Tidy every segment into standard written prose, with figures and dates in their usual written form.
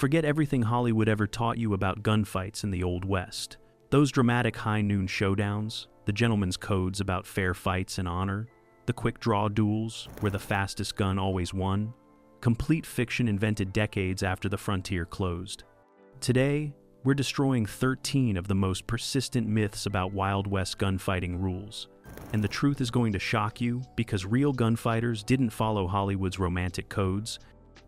Forget everything Hollywood ever taught you about gunfights in the Old West. Those dramatic high-noon showdowns, the gentleman's codes about fair fights and honor, the quick-draw duels where the fastest gun always won. Complete fiction invented decades after the frontier closed. Today, we're destroying 13 of the most persistent myths about Wild West gunfighting rules. And the truth is going to shock you because real gunfighters didn't follow Hollywood's romantic codes.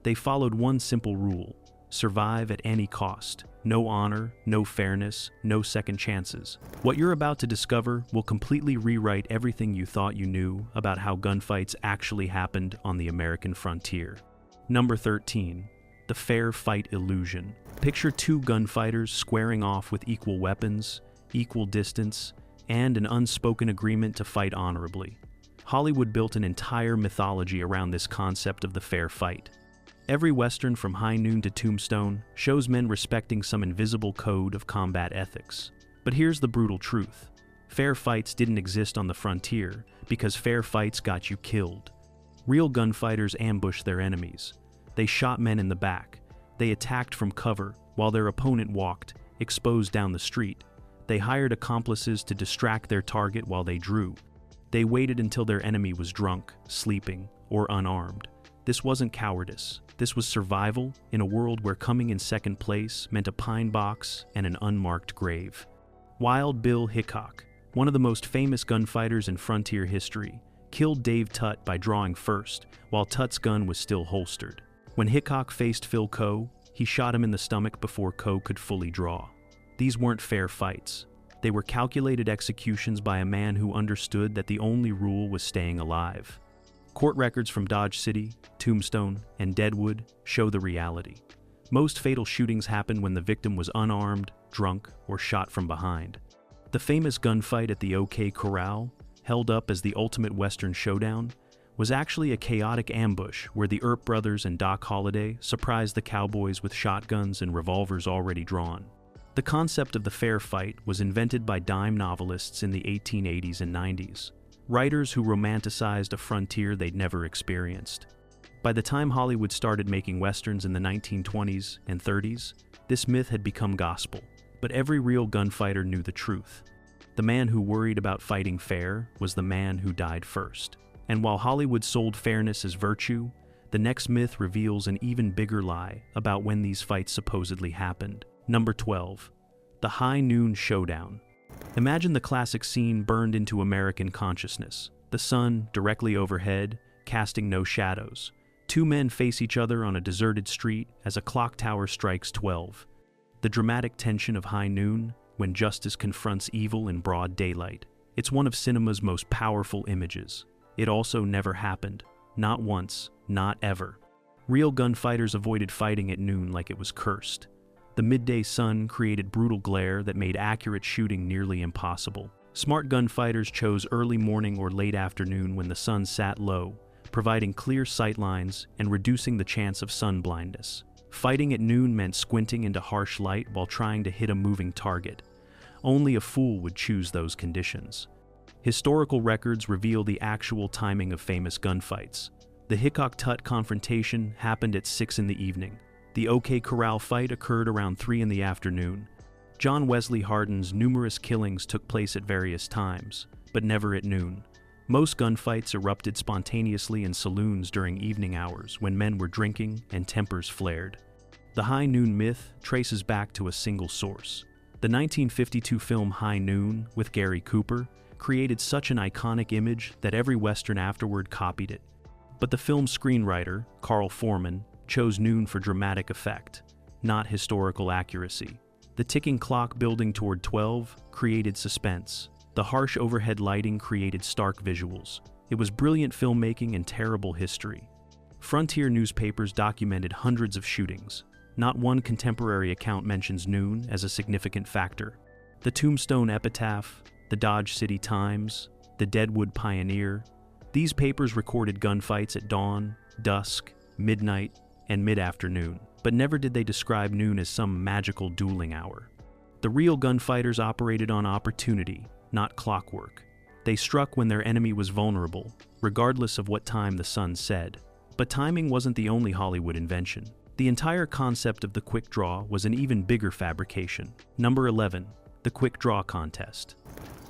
They followed one simple rule: survive at any cost. No honor, no fairness, no second chances. What you're about to discover will completely rewrite everything you thought you knew about how gunfights actually happened on the American frontier. Number 13. The fair fight illusion. Picture two gunfighters squaring off with equal weapons, equal distance, and an unspoken agreement to fight honorably. Hollywood built an entire mythology around this concept of the fair fight. Every Western from High Noon to Tombstone shows men respecting some invisible code of combat ethics. But here's the brutal truth. Fair fights didn't exist on the frontier because fair fights got you killed. Real gunfighters ambushed their enemies. They shot men in the back. They attacked from cover while their opponent walked, exposed down the street. They hired accomplices to distract their target while they drew. They waited until their enemy was drunk, sleeping, or unarmed. This wasn't cowardice. This was survival in a world where coming in second place meant a pine box and an unmarked grave. Wild Bill Hickok, one of the most famous gunfighters in frontier history, killed Dave Tutt by drawing first, while Tutt's gun was still holstered. When Hickok faced Phil Coe, he shot him in the stomach before Coe could fully draw. These weren't fair fights. They were calculated executions by a man who understood that the only rule was staying alive. Court records from Dodge City, Tombstone, and Deadwood show the reality. Most fatal shootings happen when the victim was unarmed, drunk, or shot from behind. The famous gunfight at the OK Corral, held up as the ultimate Western showdown, was actually a chaotic ambush where the Earp brothers and Doc Holliday surprised the cowboys with shotguns and revolvers already drawn. The concept of the fair fight was invented by dime novelists in the 1880s and 90s. Writers who romanticized a frontier they'd never experienced. By the time Hollywood started making westerns in the 1920s and 30s, this myth had become gospel. But every real gunfighter knew the truth. The man who worried about fighting fair was the man who died first. And while Hollywood sold fairness as virtue, the next myth reveals an even bigger lie about when these fights supposedly happened. Number 12. The High Noon Showdown. Imagine the classic scene burned into American consciousness. The sun directly overhead, casting no shadows. Two men face each other on a deserted street as a clock tower strikes 12. The dramatic tension of high noon, when justice confronts evil in broad daylight. It's one of cinema's most powerful images. It also never happened. Not once, not ever. Real gunfighters avoided fighting at noon like it was cursed. The midday sun created brutal glare that made accurate shooting nearly impossible. Smart gunfighters chose early morning or late afternoon when the sun sat low, providing clear sight lines and reducing the chance of sun blindness. Fighting at noon meant squinting into harsh light while trying to hit a moving target. Only a fool would choose those conditions. Historical records reveal the actual timing of famous gunfights. The Hickok-Tutt confrontation happened at 6 in the evening. The OK Corral fight occurred around 3 in the afternoon. John Wesley Hardin's numerous killings took place at various times, but never at noon. Most gunfights erupted spontaneously in saloons during evening hours when men were drinking and tempers flared. The high noon myth traces back to a single source. The 1952 film High Noon with Gary Cooper created such an iconic image that every Western afterward copied it. But the film's screenwriter, Carl Foreman, chose noon for dramatic effect, not historical accuracy. The ticking clock building toward 12 created suspense. The harsh overhead lighting created stark visuals. It was brilliant filmmaking and terrible history. Frontier newspapers documented hundreds of shootings. Not one contemporary account mentions noon as a significant factor. The Tombstone Epitaph, the Dodge City Times, the Deadwood Pioneer, these papers recorded gunfights at dawn, dusk, midnight, and mid-afternoon, but never did they describe noon as some magical dueling hour. The real gunfighters operated on opportunity, not clockwork. They struck when their enemy was vulnerable, regardless of what time the sun said. But timing wasn't the only Hollywood invention. The entire concept of the quick draw was an even bigger fabrication. Number 11. The quick draw contest.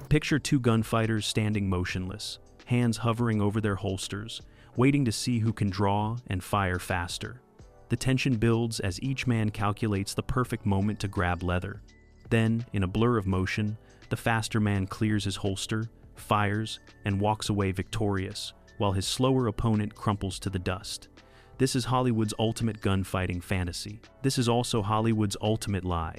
Picture two gunfighters standing motionless, hands hovering over their holsters, waiting to see who can draw and fire faster. The tension builds as each man calculates the perfect moment to grab leather. Then, in a blur of motion, the faster man clears his holster, fires, and walks away victorious, while his slower opponent crumples to the dust. This is Hollywood's ultimate gunfighting fantasy. This is also Hollywood's ultimate lie.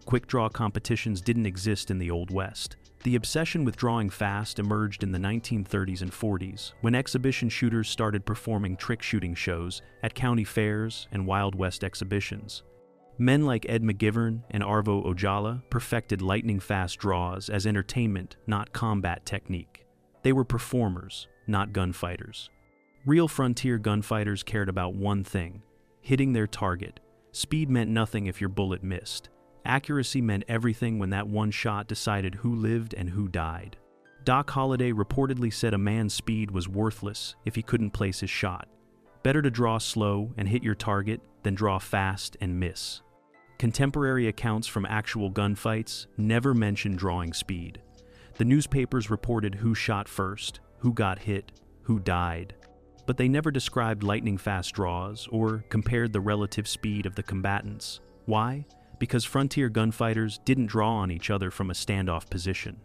Quick draw competitions didn't exist in the Old West. The obsession with drawing fast emerged in the 1930s and 40s, when exhibition shooters started performing trick shooting shows at county fairs and Wild West exhibitions. Men like Ed McGivern and Arvo Ojala perfected lightning-fast draws as entertainment, not combat technique. They were performers, not gunfighters. Real frontier gunfighters cared about one thing: hitting their target. Speed meant nothing if your bullet missed. Accuracy meant everything when that one shot decided who lived and who died. Doc Holliday reportedly said a man's speed was worthless if he couldn't place his shot. Better to draw slow and hit your target than draw fast and miss. Contemporary accounts from actual gunfights never mention drawing speed. The newspapers reported who shot first, who got hit, who died. But they never described lightning-fast draws or compared the relative speed of the combatants. Why? Because frontier gunfighters didn't draw on each other from a standoff position.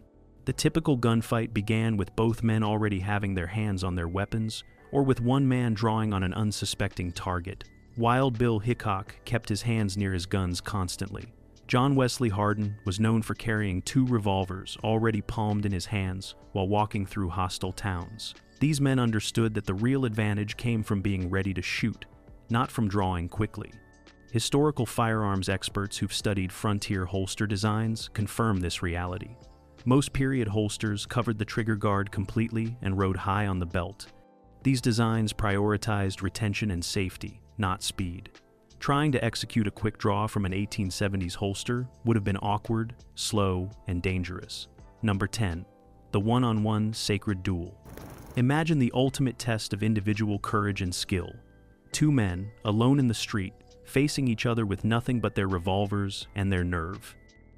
The typical gunfight began with both men already having their hands on their weapons, or with one man drawing on an unsuspecting target. Wild Bill Hickok kept his hands near his guns constantly. John Wesley Hardin was known for carrying 2 revolvers already palmed in his hands while walking through hostile towns. These men understood that the real advantage came from being ready to shoot, not from drawing quickly. Historical firearms experts who've studied frontier holster designs confirm this reality. Most period holsters covered the trigger guard completely and rode high on the belt. These designs prioritized retention and safety, not speed. Trying to execute a quick draw from an 1870s holster would have been awkward, slow, and dangerous. Number 10. The one-on-one sacred duel. Imagine the ultimate test of individual courage and skill. 2 men, alone in the street, facing each other with nothing but their revolvers and their nerve.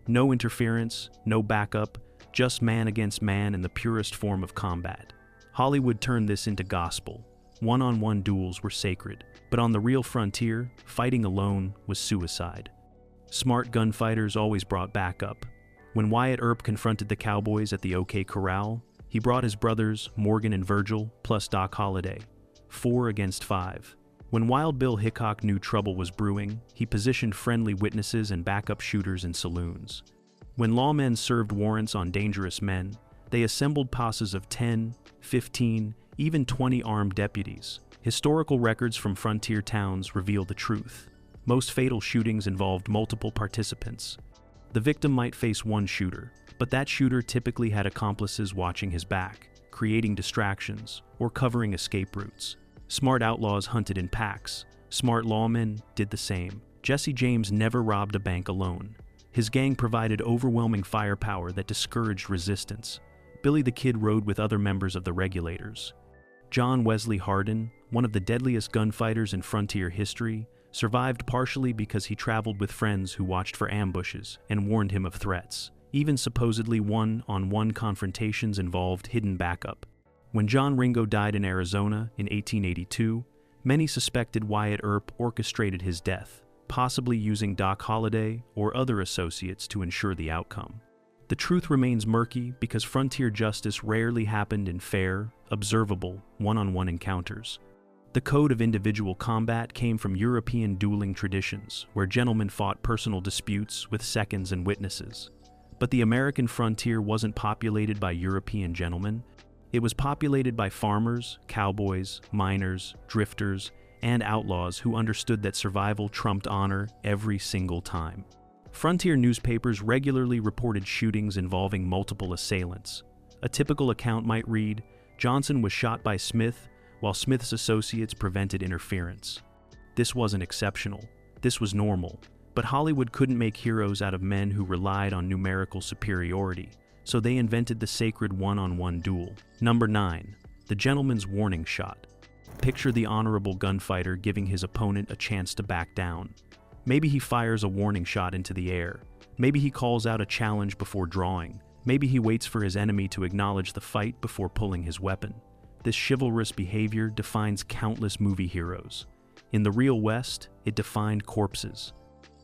No interference, no backup, just man against man in the purest form of combat. Hollywood turned this into gospel. One-on-one duels were sacred, but on the real frontier, fighting alone was suicide. Smart gunfighters always brought backup. When Wyatt Earp confronted the Cowboys at the OK Corral, he brought his brothers, Morgan and Virgil, plus Doc Holliday. 4 against 5. When Wild Bill Hickok knew trouble was brewing, he positioned friendly witnesses and backup shooters in saloons. When lawmen served warrants on dangerous men, they assembled posses of 10, 15, even 20 armed deputies. Historical records from frontier towns reveal the truth. Most fatal shootings involved multiple participants. The victim might face one shooter, but that shooter typically had accomplices watching his back, creating distractions, or covering escape routes. Smart outlaws hunted in packs. Smart lawmen did the same. Jesse James never robbed a bank alone. His gang provided overwhelming firepower that discouraged resistance. Billy the Kid rode with other members of the Regulators. John Wesley Hardin, one of the deadliest gunfighters in frontier history, survived partially because he traveled with friends who watched for ambushes and warned him of threats. Even supposedly one-on-one confrontations involved hidden backup. When John Ringo died in Arizona in 1882, many suspected Wyatt Earp orchestrated his death, possibly using Doc Holliday or other associates to ensure the outcome. The truth remains murky because frontier justice rarely happened in fair, observable, one-on-one encounters. The code of individual combat came from European dueling traditions, where gentlemen fought personal disputes with seconds and witnesses. But the American frontier wasn't populated by European gentlemen. It was populated by farmers, cowboys, miners, drifters, and outlaws who understood that survival trumped honor every single time. Frontier newspapers regularly reported shootings involving multiple assailants. A typical account might read, "Johnson was shot by Smith, while Smith's associates prevented interference." This wasn't exceptional. This was normal. But Hollywood couldn't make heroes out of men who relied on numerical superiority, so they invented the sacred one-on-one duel. Number 9. The gentleman's warning shot. Picture the honorable gunfighter giving his opponent a chance to back down. Maybe he fires a warning shot into the air. Maybe he calls out a challenge before drawing. Maybe he waits for his enemy to acknowledge the fight before pulling his weapon. This chivalrous behavior defines countless movie heroes. In the real West, it defined corpses.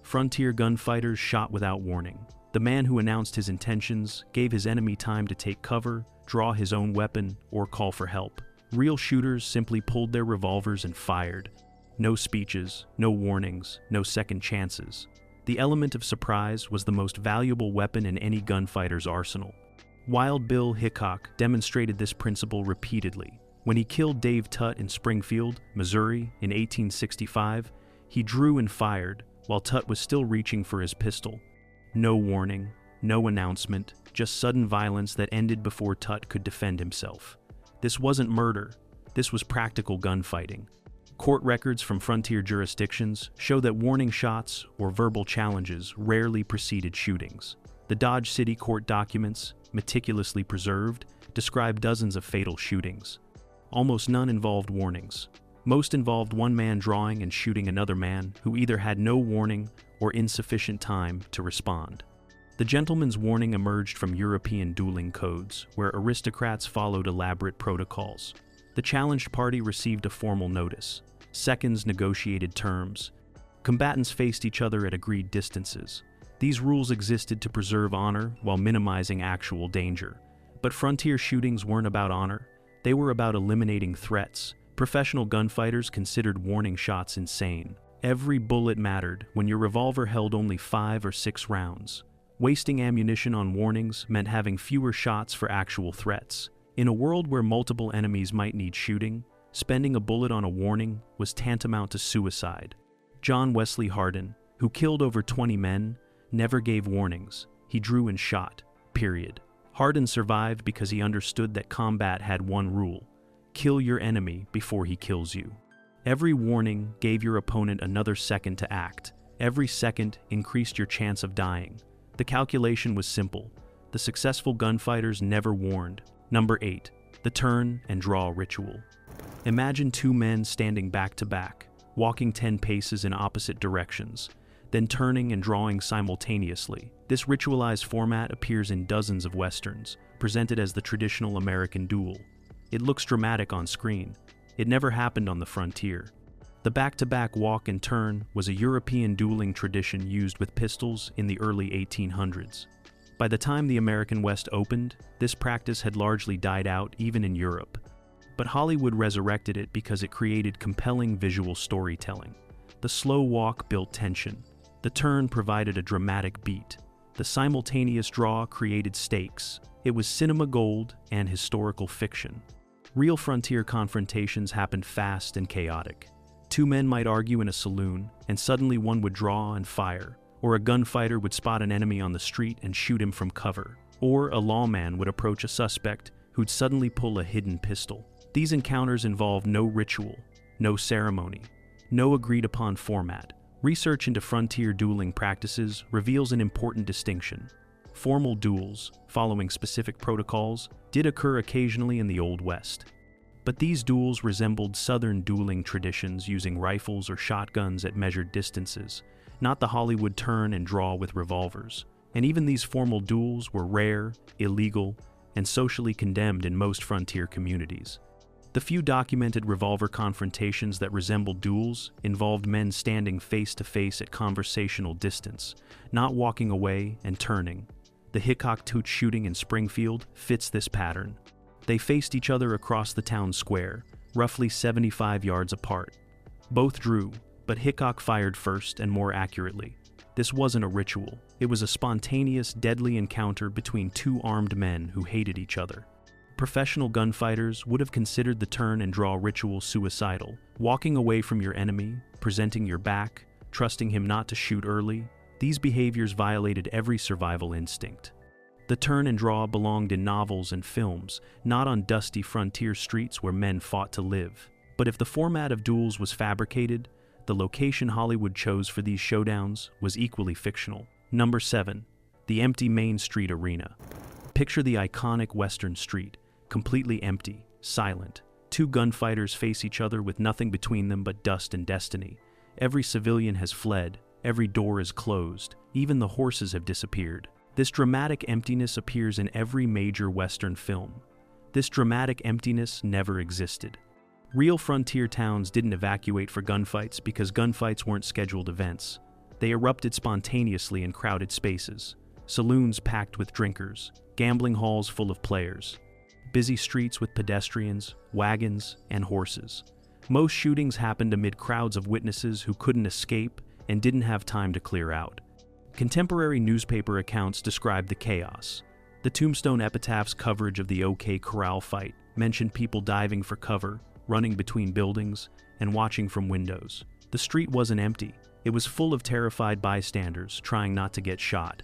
Frontier gunfighters shot without warning. The man who announced his intentions gave his enemy time to take cover, draw his own weapon, or call for help. Real shooters simply pulled their revolvers and fired. No speeches, no warnings, no second chances. The element of surprise was the most valuable weapon in any gunfighter's arsenal. Wild Bill Hickok demonstrated this principle repeatedly. When he killed Dave Tutt in Springfield, Missouri, in 1865, he drew and fired while Tutt was still reaching for his pistol. No warning, no announcement, just sudden violence that ended before Tutt could defend himself. This wasn't murder, this was practical gunfighting. Court records from frontier jurisdictions show that warning shots or verbal challenges rarely preceded shootings. The Dodge City court documents, meticulously preserved, describe dozens of fatal shootings. Almost none involved warnings. Most involved one man drawing and shooting another man who either had no warning or insufficient time to respond. The gentleman's warning emerged from European dueling codes, where aristocrats followed elaborate protocols. The challenged party received a formal notice. Seconds negotiated terms. Combatants faced each other at agreed distances. These rules existed to preserve honor while minimizing actual danger. But frontier shootings weren't about honor. They were about eliminating threats. Professional gunfighters considered warning shots insane. Every bullet mattered when your revolver held only 5 or 6 rounds. Wasting ammunition on warnings meant having fewer shots for actual threats. In a world where multiple enemies might need shooting, spending a bullet on a warning was tantamount to suicide. John Wesley Hardin, who killed over 20 men, never gave warnings. He drew and shot, period. Hardin survived because he understood that combat had one rule: kill your enemy before he kills you. Every warning gave your opponent another second to act. Every second increased your chance of dying. The calculation was simple. The successful gunfighters never warned. Number 8. The turn and draw ritual. Imagine 2 men standing back to back, walking 10 paces in opposite directions, then turning and drawing simultaneously. This ritualized format appears in dozens of westerns, presented as the traditional American duel. It looks dramatic on screen. It never happened on the frontier. The back-to-back walk and turn was a European dueling tradition used with pistols in the early 1800s. By the time the American West opened, this practice had largely died out even in Europe. But Hollywood resurrected it because it created compelling visual storytelling. The slow walk built tension. The turn provided a dramatic beat. The simultaneous draw created stakes. It was cinema gold and historical fiction. Real frontier confrontations happened fast and chaotic. 2 men might argue in a saloon, and suddenly one would draw and fire. Or a gunfighter would spot an enemy on the street and shoot him from cover. Or a lawman would approach a suspect who'd suddenly pull a hidden pistol. These encounters involved no ritual, no ceremony, no agreed-upon format. Research into frontier dueling practices reveals an important distinction. Formal duels, following specific protocols, did occur occasionally in the Old West. But these duels resembled Southern dueling traditions using rifles or shotguns at measured distances, not the Hollywood turn and draw with revolvers. And even these formal duels were rare, illegal, and socially condemned in most frontier communities. The few documented revolver confrontations that resembled duels involved men standing face-to-face at conversational distance, not walking away and turning. The Hickok-Toots shooting in Springfield fits this pattern. They faced each other across the town square, roughly 75 yards apart. Both drew, but Hickok fired first and more accurately. This wasn't a ritual. It was a spontaneous, deadly encounter between 2 armed men who hated each other. Professional gunfighters would have considered the turn and draw ritual suicidal. Walking away from your enemy, presenting your back, trusting him not to shoot early, these behaviors violated every survival instinct. The turn and draw belonged in novels and films, not on dusty frontier streets where men fought to live. But if the format of duels was fabricated, the location Hollywood chose for these showdowns was equally fictional. Number 7. The empty Main Street arena. Picture the iconic Western street, completely empty, silent. Two gunfighters face each other with nothing between them but dust and destiny. Every civilian has fled, every door is closed, even the horses have disappeared. This dramatic emptiness appears in every major Western film. This dramatic emptiness never existed. Real frontier towns didn't evacuate for gunfights because gunfights weren't scheduled events. They erupted spontaneously in crowded spaces. Saloons packed with drinkers, gambling halls full of players, busy streets with pedestrians, wagons, and horses. Most shootings happened amid crowds of witnesses who couldn't escape and didn't have time to clear out. Contemporary newspaper accounts described the chaos. The Tombstone Epitaph's coverage of the OK Corral fight mentioned people diving for cover, running between buildings, and watching from windows. The street wasn't empty. It was full of terrified bystanders trying not to get shot.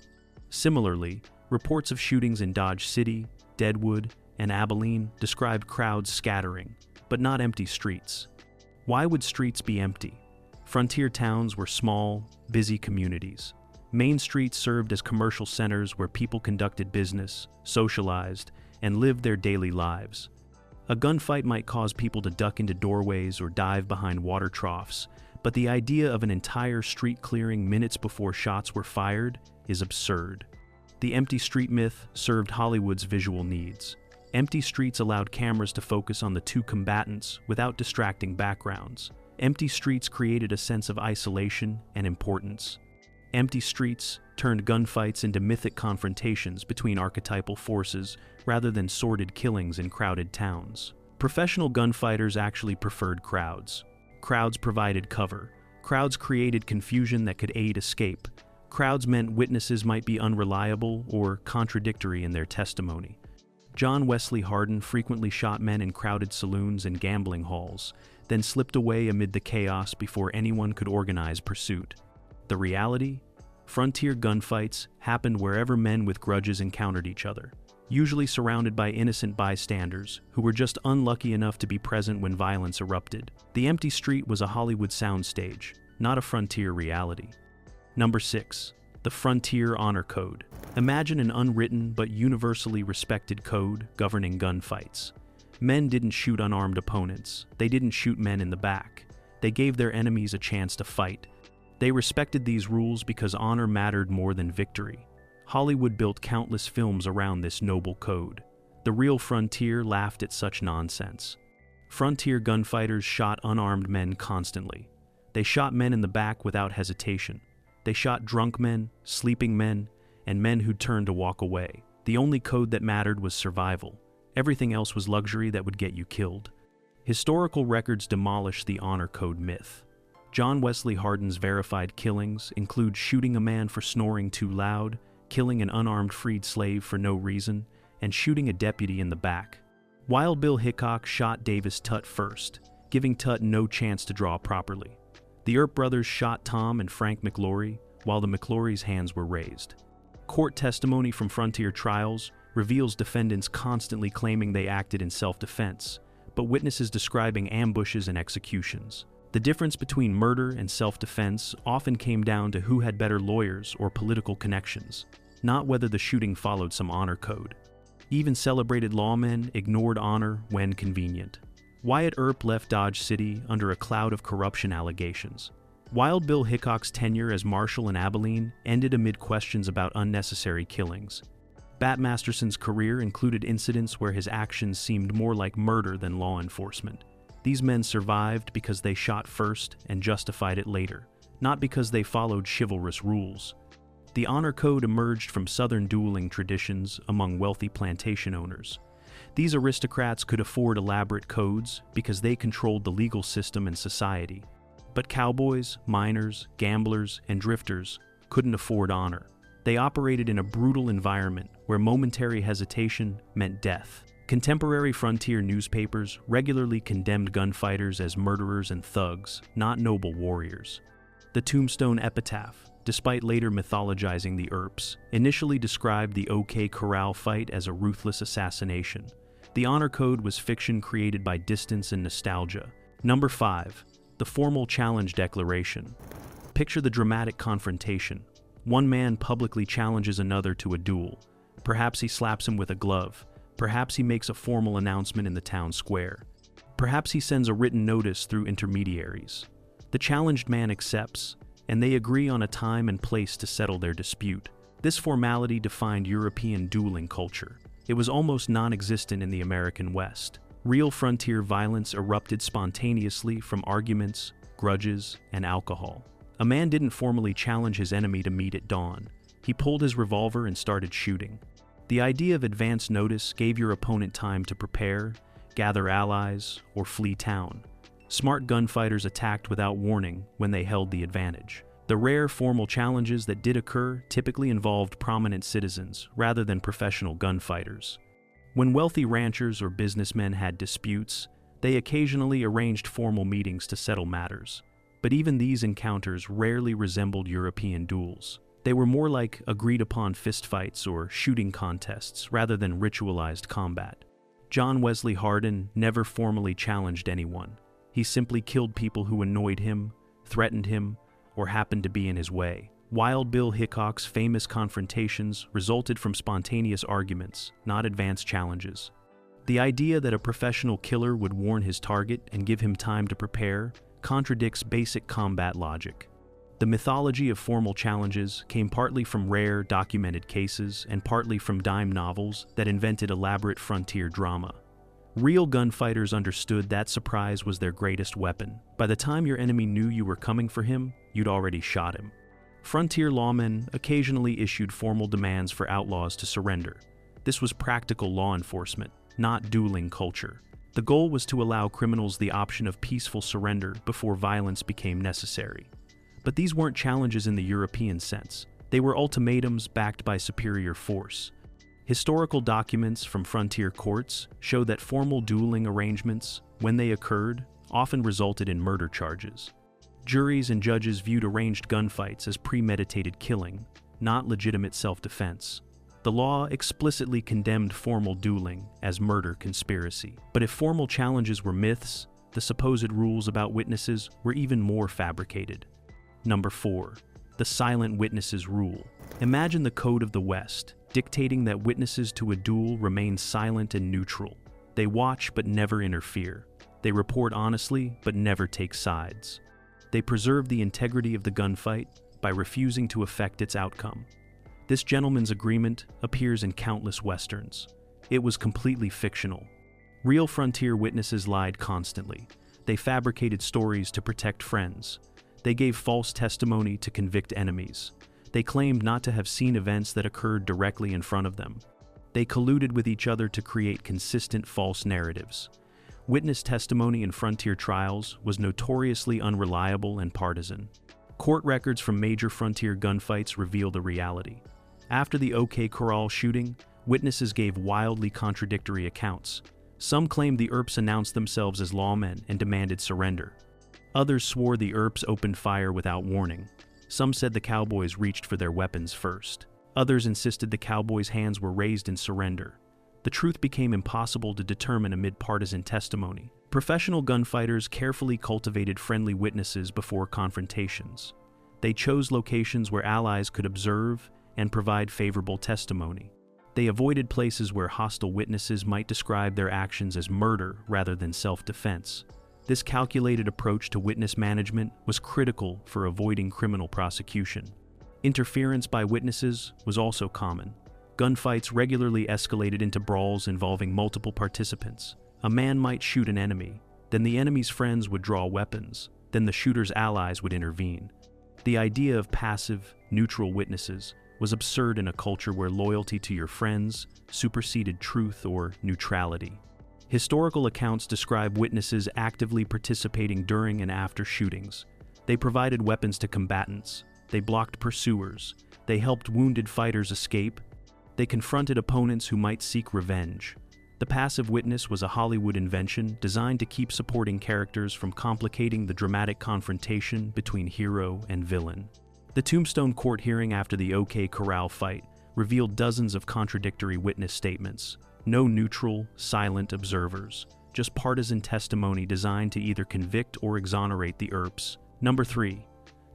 Similarly, reports of shootings in Dodge City, Deadwood, and Abilene described crowds scattering, but not empty streets. Why would streets be empty? Frontier towns were small, busy communities. Main streets served as commercial centers where people conducted business, socialized, and lived their daily lives. A gunfight might cause people to duck into doorways or dive behind water troughs, but the idea of an entire street clearing minutes before shots were fired is absurd. The empty street myth served Hollywood's visual needs. Empty streets allowed cameras to focus on the two combatants without distracting backgrounds. Empty streets created a sense of isolation and importance. Empty streets turned gunfights into mythic confrontations between archetypal forces rather than sordid killings in crowded towns. Professional gunfighters actually preferred crowds. Crowds provided cover. Crowds created confusion that could aid escape. Crowds meant witnesses might be unreliable or contradictory in their testimony. John Wesley Hardin frequently shot men in crowded saloons and gambling halls, then slipped away amid the chaos before anyone could organize pursuit. The reality? Frontier gunfights happened wherever men with grudges encountered each other, usually surrounded by innocent bystanders who were just unlucky enough to be present when violence erupted. The empty street was a Hollywood soundstage, not a frontier reality. Number 6. The Frontier Honor Code. Imagine an unwritten but universally respected code governing gunfights. Men didn't shoot unarmed opponents. They didn't shoot men in the back. They gave their enemies a chance to fight. They respected these rules because honor mattered more than victory. Hollywood built countless films around this noble code. The real frontier laughed at such nonsense. Frontier gunfighters shot unarmed men constantly. They shot men in the back without hesitation. They shot drunk men, sleeping men, and men who turned to walk away. The only code that mattered was survival. Everything else was luxury that would get you killed. Historical records demolish the honor code myth. John Wesley Hardin's verified killings include shooting a man for snoring too loud, killing an unarmed freed slave for no reason, and shooting a deputy in the back. Wild Bill Hickok shot Davis Tutt first, giving Tutt no chance to draw properly. The Earp brothers shot Tom and Frank McLaury, while the McLaurys' hands were raised. Court testimony from frontier trials reveals defendants constantly claiming they acted in self-defense, but witnesses describing ambushes and executions. The difference between murder and self-defense often came down to who had better lawyers or political connections, not whether the shooting followed some honor code. Even celebrated lawmen ignored honor when convenient. Wyatt Earp left Dodge City under a cloud of corruption allegations. Wild Bill Hickok's tenure as marshal in Abilene ended amid questions about unnecessary killings. Bat Masterson's career included incidents where his actions seemed more like murder than law enforcement. These men survived because they shot first and justified it later, not because they followed chivalrous rules. The honor code emerged from Southern dueling traditions among wealthy plantation owners. These aristocrats could afford elaborate codes because they controlled the legal system and society. But cowboys, miners, gamblers, and drifters couldn't afford honor. They operated in a brutal environment where momentary hesitation meant death. Contemporary frontier newspapers regularly condemned gunfighters as murderers and thugs, not noble warriors. The Tombstone Epitaph, despite later mythologizing the Earps, initially described the OK Corral fight as a ruthless assassination. The honor code was fiction created by distance and nostalgia. Number 5. The Formal Challenge Declaration. Picture the dramatic confrontation. One man publicly challenges another to a duel. Perhaps he slaps him with a glove. Perhaps he makes a formal announcement in the town square. Perhaps he sends a written notice through intermediaries. The challenged man accepts, and they agree on a time and place to settle their dispute. This formality defined European dueling culture. It was almost non-existent in the American West. Real frontier violence erupted spontaneously from arguments, grudges, and alcohol. A man didn't formally challenge his enemy to meet at dawn. He pulled his revolver and started shooting. The idea of advance notice gave your opponent time to prepare, gather allies, or flee town. Smart gunfighters attacked without warning when they held the advantage. The rare formal challenges that did occur typically involved prominent citizens rather than professional gunfighters. When wealthy ranchers or businessmen had disputes, they occasionally arranged formal meetings to settle matters. But even these encounters rarely resembled European duels. They were more like agreed-upon fistfights or shooting contests rather than ritualized combat. John Wesley Hardin never formally challenged anyone. He simply killed people who annoyed him, threatened him, or happened to be in his way. Wild Bill Hickok's famous confrontations resulted from spontaneous arguments, not advanced challenges. The idea that a professional killer would warn his target and give him time to prepare contradicts basic combat logic. The mythology of formal challenges came partly from rare, documented cases and partly from dime novels that invented elaborate frontier drama. Real gunfighters understood that surprise was their greatest weapon. By the time your enemy knew you were coming for him, you'd already shot him. Frontier lawmen occasionally issued formal demands for outlaws to surrender. This was practical law enforcement, not dueling culture. The goal was to allow criminals the option of peaceful surrender before violence became necessary. But these weren't challenges in the European sense. They were ultimatums backed by superior force. Historical documents from frontier courts show that formal dueling arrangements, when they occurred, often resulted in murder charges. Juries and judges viewed arranged gunfights as premeditated killing, not legitimate self-defense. The law explicitly condemned formal dueling as murder conspiracy. But if formal challenges were myths, the supposed rules about witnesses were even more fabricated. Number 4. The silent witnesses rule. Imagine the code of the West, dictating that witnesses to a duel remain silent and neutral. They watch but never interfere. They report honestly but never take sides. They preserve the integrity of the gunfight by refusing to affect its outcome. This gentleman's agreement appears in countless westerns. It was completely fictional. Real frontier witnesses lied constantly. They fabricated stories to protect friends. They gave false testimony to convict enemies. They claimed not to have seen events that occurred directly in front of them. They colluded with each other to create consistent false narratives. Witness testimony in frontier trials was notoriously unreliable and partisan. Court records from major frontier gunfights reveal the reality. After the OK Corral shooting, witnesses gave wildly contradictory accounts. Some claimed the Earps announced themselves as lawmen and demanded surrender. Others swore the Earps opened fire without warning. Some said the cowboys reached for their weapons first. Others insisted the cowboys' hands were raised in surrender. The truth became impossible to determine amid partisan testimony. Professional gunfighters carefully cultivated friendly witnesses before confrontations. They chose locations where allies could observe and provide favorable testimony. They avoided places where hostile witnesses might describe their actions as murder rather than self-defense. This calculated approach to witness management was critical for avoiding criminal prosecution. Interference by witnesses was also common. Gunfights regularly escalated into brawls involving multiple participants. A man might shoot an enemy, then the enemy's friends would draw weapons, then the shooter's allies would intervene. The idea of passive, neutral witnesses was absurd in a culture where loyalty to your friends superseded truth or neutrality. Historical accounts describe witnesses actively participating during and after shootings. They provided weapons to combatants. They blocked pursuers. They helped wounded fighters escape. They confronted opponents who might seek revenge. The passive witness was a Hollywood invention designed to keep supporting characters from complicating the dramatic confrontation between hero and villain. The Tombstone court hearing after the OK Corral fight revealed dozens of contradictory witness statements. No neutral, silent observers, just partisan testimony designed to either convict or exonerate the Earps. Number 3.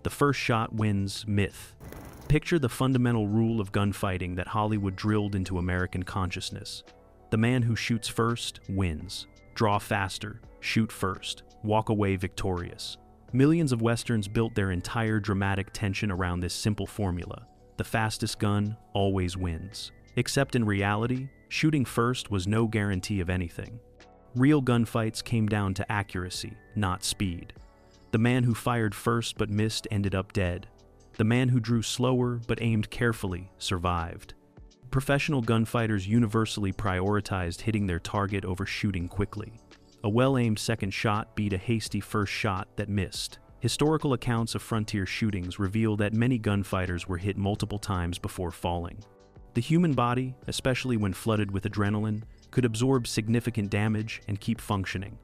The first shot wins myth. Picture the fundamental rule of gunfighting that Hollywood drilled into American consciousness. The man who shoots first wins. draw faster, shoot first, walk away victorious. Millions of westerns built their entire dramatic tension around this simple formula. The fastest gun always wins. Except in reality, shooting first was no guarantee of anything. Real gunfights came down to accuracy, not speed. The man who fired first but missed ended up dead. The man who drew slower but aimed carefully survived. Professional gunfighters universally prioritized hitting their target over shooting quickly. A well-aimed second shot beat a hasty first shot that missed. Historical accounts of frontier shootings reveal that many gunfighters were hit multiple times before falling. The human body, especially when flooded with adrenaline, could absorb significant damage and keep functioning.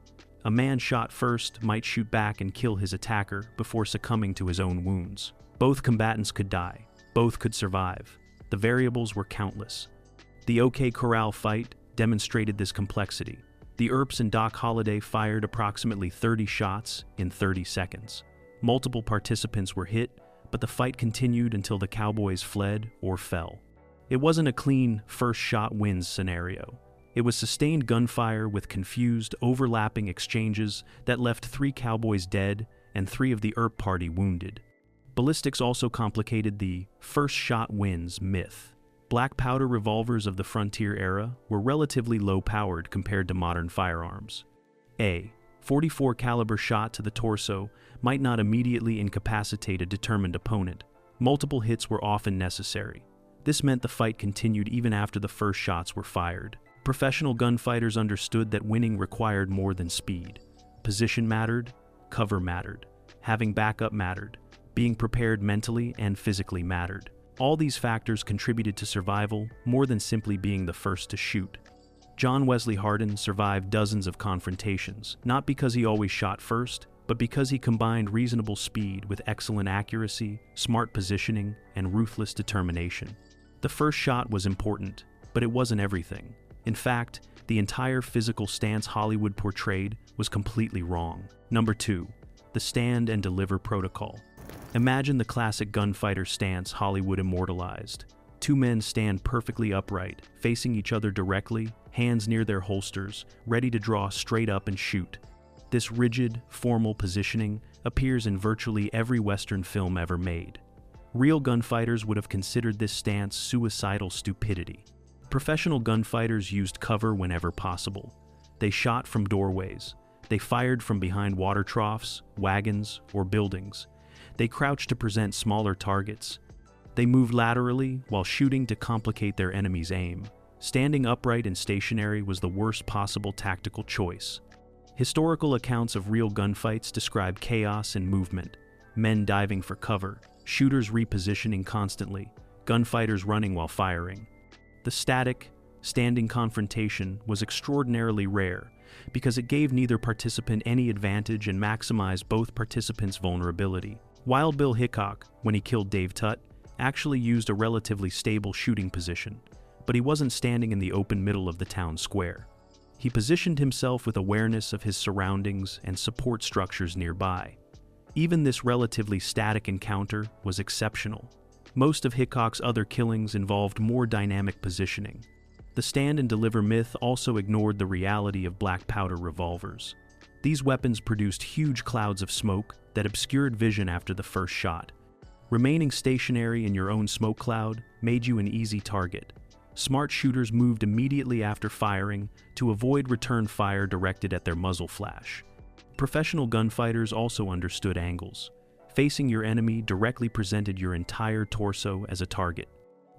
A man shot first might shoot back and kill his attacker before succumbing to his own wounds. Both combatants could die. Both could survive. The variables were countless. The OK Corral fight demonstrated this complexity. The Earps and Doc Holliday fired approximately 30 shots in 30 seconds. Multiple participants were hit, but the fight continued until the cowboys fled or fell. It wasn't a clean first shot wins scenario. It was sustained gunfire with confused, overlapping exchanges that left 3 cowboys dead and 3 of the Earp party wounded. Ballistics also complicated the first shot wins myth. Black powder revolvers of the frontier era were relatively low-powered compared to modern firearms. A .44 caliber shot to the torso might not immediately incapacitate a determined opponent. Multiple hits were often necessary. This meant the fight continued even after the first shots were fired. Professional gunfighters understood that winning required more than speed. Position mattered, cover mattered, having backup mattered, being prepared mentally and physically mattered. All these factors contributed to survival more than simply being the first to shoot. John Wesley Hardin survived dozens of confrontations, not because he always shot first, but because he combined reasonable speed with excellent accuracy, smart positioning, and ruthless determination. The first shot was important, but it wasn't everything. In fact, the entire physical stance Hollywood portrayed was completely wrong. Number 2. The stand and deliver protocol. Imagine the classic gunfighter stance Hollywood immortalized. 2 men stand perfectly upright, facing each other directly, hands near their holsters, ready to draw straight up and shoot. This rigid, formal positioning appears in virtually every Western film ever made. Real gunfighters would have considered this stance suicidal stupidity. Professional gunfighters used cover whenever possible. They shot from doorways. They fired from behind water troughs, wagons, or buildings. They crouched to present smaller targets. They moved laterally while shooting to complicate their enemy's aim. Standing upright and stationary was the worst possible tactical choice. Historical accounts of real gunfights describe chaos and movement, men diving for cover, shooters repositioning constantly, gunfighters running while firing. The static, standing confrontation was extraordinarily rare because it gave neither participant any advantage and maximized both participants' vulnerability. Wild Bill Hickok, when he killed Dave Tutt, actually used a relatively stable shooting position, but he wasn't standing in the open middle of the town square. He positioned himself with awareness of his surroundings and support structures nearby. Even this relatively static encounter was exceptional. Most of Hickok's other killings involved more dynamic positioning. The stand and deliver myth also ignored the reality of black powder revolvers. These weapons produced huge clouds of smoke that obscured vision after the first shot. Remaining stationary in your own smoke cloud made you an easy target. Smart shooters moved immediately after firing to avoid return fire directed at their muzzle flash. Professional gunfighters also understood angles. Facing your enemy directly presented your entire torso as a target.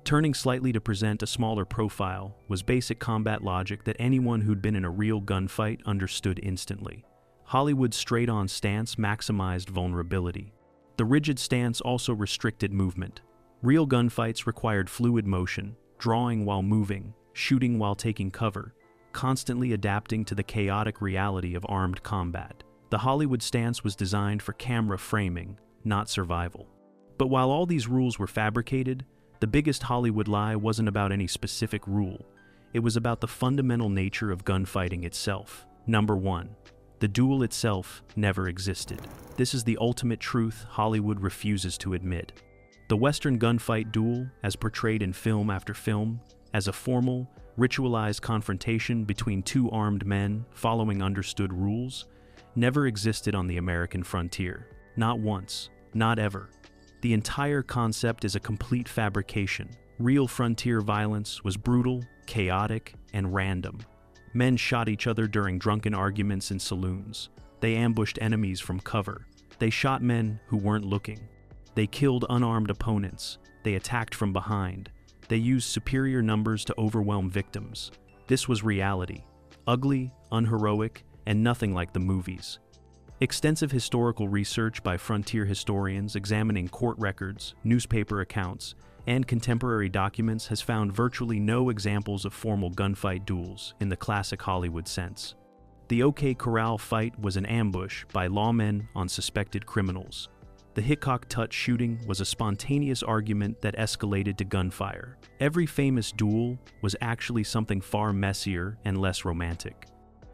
Turning slightly to present a smaller profile was basic combat logic that anyone who'd been in a real gunfight understood instantly. Hollywood's straight-on stance maximized vulnerability. The rigid stance also restricted movement. Real gunfights required fluid motion, drawing while moving, shooting while taking cover, constantly adapting to the chaotic reality of armed combat. The Hollywood stance was designed for camera framing, not survival. But while all these rules were fabricated, the biggest Hollywood lie wasn't about any specific rule. It was about the fundamental nature of gunfighting itself. Number 1. The duel itself never existed. This is the ultimate truth Hollywood refuses to admit. The Western gunfight duel, as portrayed in film after film, as a formal, ritualized confrontation between two armed men following understood rules, never existed on the American frontier. Not once, not ever. The entire concept is a complete fabrication. Real frontier violence was brutal, chaotic, and random. Men shot each other during drunken arguments in saloons. They ambushed enemies from cover. They shot men who weren't looking. They killed unarmed opponents. They attacked from behind. They used superior numbers to overwhelm victims. This was reality. Ugly, unheroic, and nothing like the movies. Extensive historical research by frontier historians examining court records, newspaper accounts, and contemporary documents has found virtually no examples of formal gunfight duels in the classic Hollywood sense. The OK Corral fight was an ambush by lawmen on suspected criminals. The Hickok-Tut shooting was a spontaneous argument that escalated to gunfire. Every famous duel was actually something far messier and less romantic.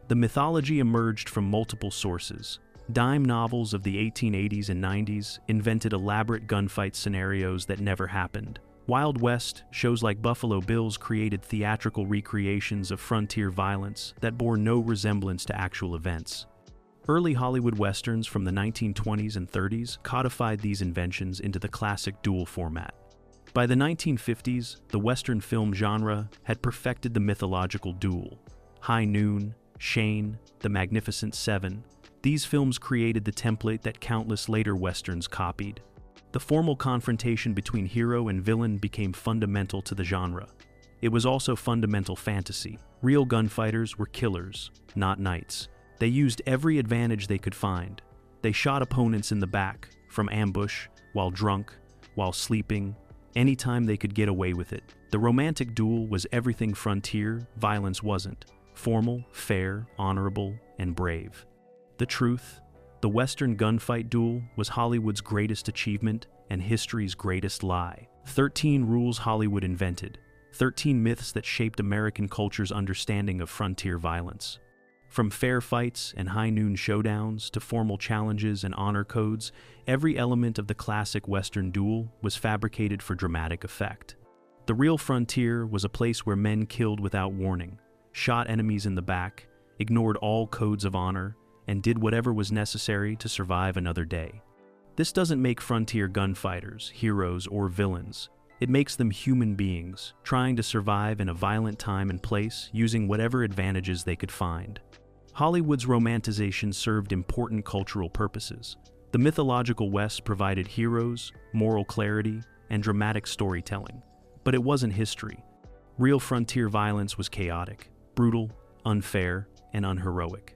The mythology emerged from multiple sources. Dime novels of the 1880s and 90s invented elaborate gunfight scenarios that never happened. Wild West shows like Buffalo Bills created theatrical recreations of frontier violence that bore no resemblance to actual events. Early Hollywood westerns from the 1920s and 30s codified these inventions into the classic duel format. By the 1950s, the western film genre had perfected the mythological duel. High Noon, Shane, The Magnificent Seven, these films created the template that countless later westerns copied. The formal confrontation between hero and villain became fundamental to the genre. It was also fundamental fantasy. Real gunfighters were killers, not knights. They used every advantage they could find. They shot opponents in the back, from ambush, while drunk, while sleeping, anytime they could get away with it. The romantic duel was everything frontier violence wasn't. Formal, fair, honorable, and brave. The truth, the Western gunfight duel was Hollywood's greatest achievement and history's greatest lie. 13 rules Hollywood invented. 13 myths that shaped American culture's understanding of frontier violence. From fair fights and high noon showdowns to formal challenges and honor codes, every element of the classic Western duel was fabricated for dramatic effect. The real frontier was a place where men killed without warning, shot enemies in the back, ignored all codes of honor, and did whatever was necessary to survive another day. This doesn't make frontier gunfighters, heroes, or villains. It makes them human beings, trying to survive in a violent time and place using whatever advantages they could find. Hollywood's romanticization served important cultural purposes. The mythological West provided heroes, moral clarity, and dramatic storytelling. But it wasn't history. Real frontier violence was chaotic, brutal, unfair, and unheroic.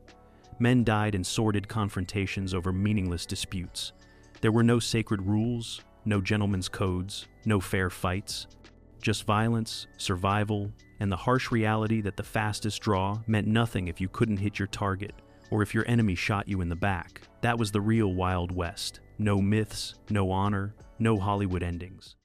Men died in sordid confrontations over meaningless disputes. There were no sacred rules, no gentlemen's codes, no fair fights. Just violence, survival, and the harsh reality that the fastest draw meant nothing if you couldn't hit your target, or if your enemy shot you in the back. That was the real Wild West. No myths, no honor, no Hollywood endings.